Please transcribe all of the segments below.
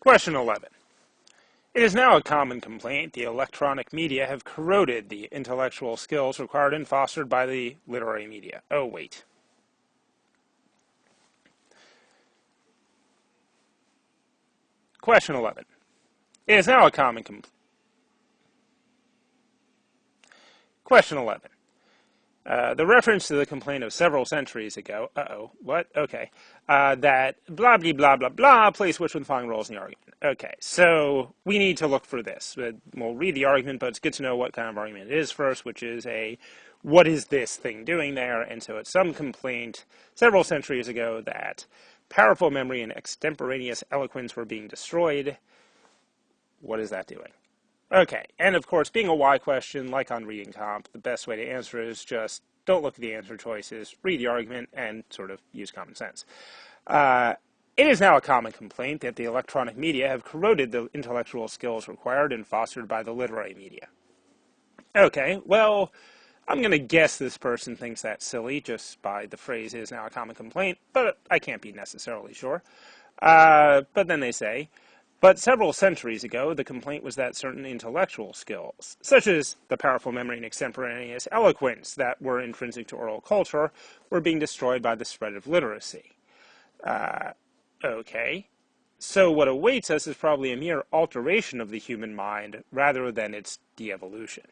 Question 11. It is now a common complaint the electronic media have corroded the intellectual skills required and fostered by the literary media. Oh, wait. Question 11. It is now a common complaint. Question 11. The reference to the complaint of several centuries ago, what? Okay. That blah, blah, blah, blah, blah, place which would find roles in the argument. Okay, so we need to look for this. We'll read the argument, but it's good to know what kind of argument it is first, which is what is this thing doing there? And so it's some complaint several centuries ago that powerful memory and extemporaneous eloquence were being destroyed. What is that doing? Okay, and of course, being a why question, like on reading comp, the best way to answer is just don't look at the answer choices, read the argument, and sort of use common sense. It is now a common complaint that the electronic media have corroded the intellectual skills required and fostered by the literary media. Okay, well, I'm going to guess this person thinks that's silly just by the phrase is now a common complaint, but I can't be necessarily sure. But then they say, but several centuries ago, the complaint was that certain intellectual skills, such as the powerful memory and extemporaneous eloquence that were intrinsic to oral culture, were being destroyed by the spread of literacy. Okay. So what awaits us is probably a mere alteration of the human mind rather than its de-evolution.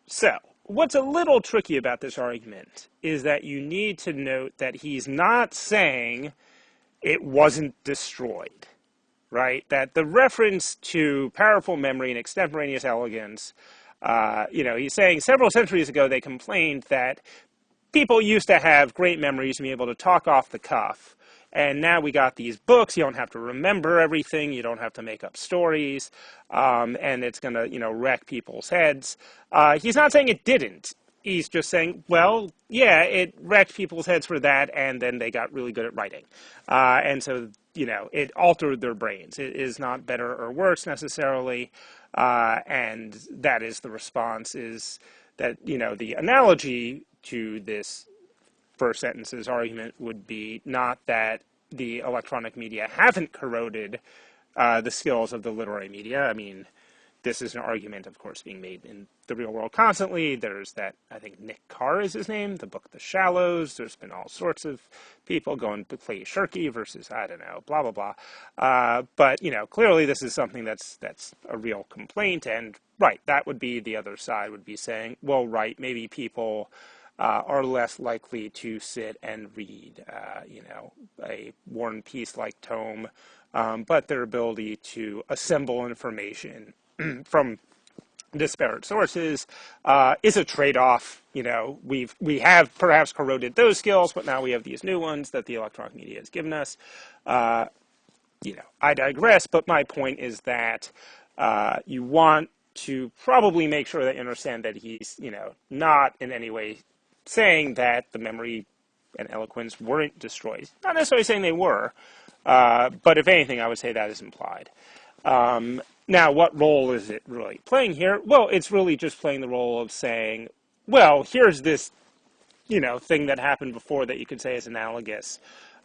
So, what's a little tricky about this argument is that you need to note that he's not saying it wasn't destroyed. Right? That the reference to powerful memory and extemporaneous elegance, he's saying several centuries ago they complained that people used to have great memories and be able to talk off the cuff. And now we got these books, you don't have to remember everything, you don't have to make up stories, and it's going to, wreck people's heads. He's not saying it didn't. He's just saying, well, yeah, it wrecked people's heads for that, and then they got really good at writing. And so, it altered their brains. It is not better or worse necessarily, and that is the response, is that, the analogy to this first sentence's argument would be not that the electronic media haven't corroded the skills of the literary media. I mean, this is an argument, of course, being made in the real world constantly. There's that, I think Nick Carr is his name, the book The Shallows. There's been all sorts of people going to play Shirky versus, I don't know, blah, blah, blah. But, clearly this is something that's a real complaint. And, right, that would be the other side, would be saying, well, right, maybe people are less likely to sit and read, a War and Peace-like tome, but their ability to assemble information from disparate sources is a trade-off. We have perhaps corroded those skills, but now we have these new ones that the electronic media has given us. I digress, but my point is that you want to probably make sure that you understand that he's, not in any way saying that the memory and eloquence weren't destroyed. Not necessarily saying they were, but if anything, I would say that is implied. Now, what role is it really playing here? Well, it's really just playing the role of saying, well, here's this, thing that happened before that you could say is analogous.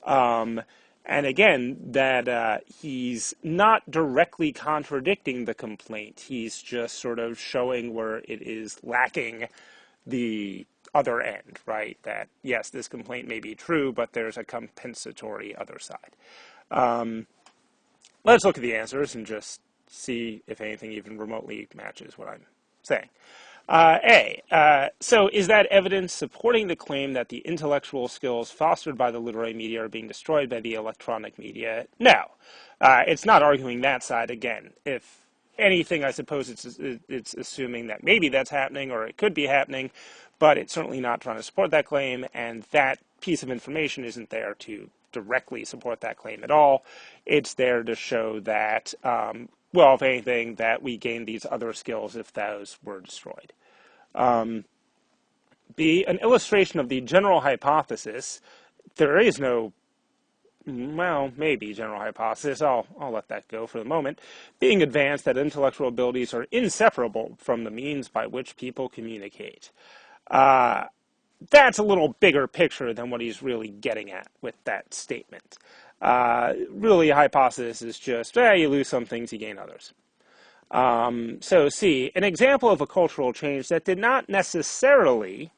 And again, that he's not directly contradicting the complaint. He's just sort of showing where it is lacking the other end, right? That, yes, this complaint may be true, but there's a compensatory other side. Let's look at the answers and just see if anything even remotely matches what I'm saying. So is that evidence supporting the claim that the intellectual skills fostered by the literary media are being destroyed by the electronic media? No. It's not arguing that side again. If anything, I suppose it's assuming that maybe that's happening or it could be happening, but it's certainly not trying to support that claim, and that piece of information isn't there to directly support that claim at all. It's there to show that, well, if anything, that we gain these other skills if those were destroyed. B, an illustration of the general hypothesis. There is no, well, maybe general hypothesis. I'll let that go for the moment. Being advanced that intellectual abilities are inseparable from the means by which people communicate. That's a little bigger picture than what he's really getting at with that statement. Really, a hypothesis is just, you lose some things, you gain others. So C, an example of a cultural change that did not necessarily,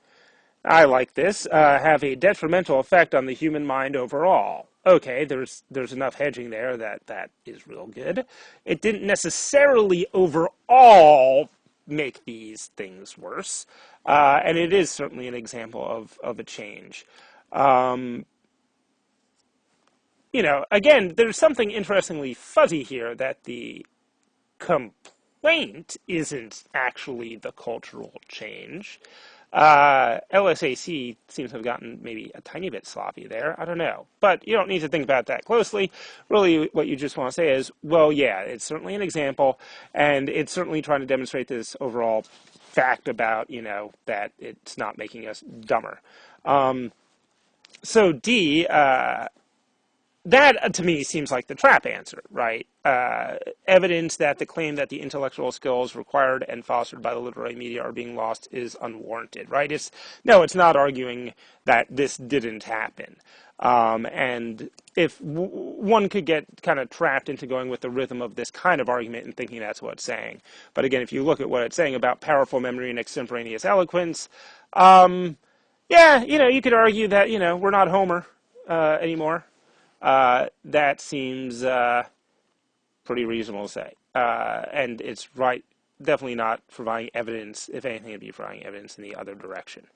I like this, have a detrimental effect on the human mind overall. Okay, there's enough hedging there that is real good. It didn't necessarily overall make these things worse, and it is certainly an example of a change. Again, there's something interestingly fuzzy here that the complaint isn't actually the cultural change. LSAC seems to have gotten maybe a tiny bit sloppy there. I don't know. But you don't need to think about that closely. Really, what you just want to say is, well, yeah, it's certainly an example, and it's certainly trying to demonstrate this overall fact about, that it's not making us dumber. So D, that, to me, seems like the trap answer, right? Evidence that the claim that the intellectual skills required and fostered by the literary media are being lost is unwarranted, right? It's not arguing that this didn't happen. And if one could get kind of trapped into going with the rhythm of this kind of argument and thinking that's what it's saying. But again, if you look at what it's saying about powerful memory and extemporaneous eloquence, yeah, you could argue that, we're not Homer anymore. That seems pretty reasonable to say. And it's right, definitely not providing evidence. If anything, it'd be providing evidence in the other direction.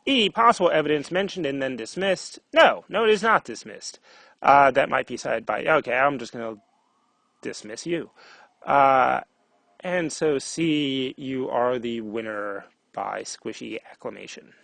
E, possible evidence mentioned and then dismissed. No, it is not dismissed. That might be cited by, okay, I'm just going to dismiss you. And so C, you are the winner by squishy acclamation.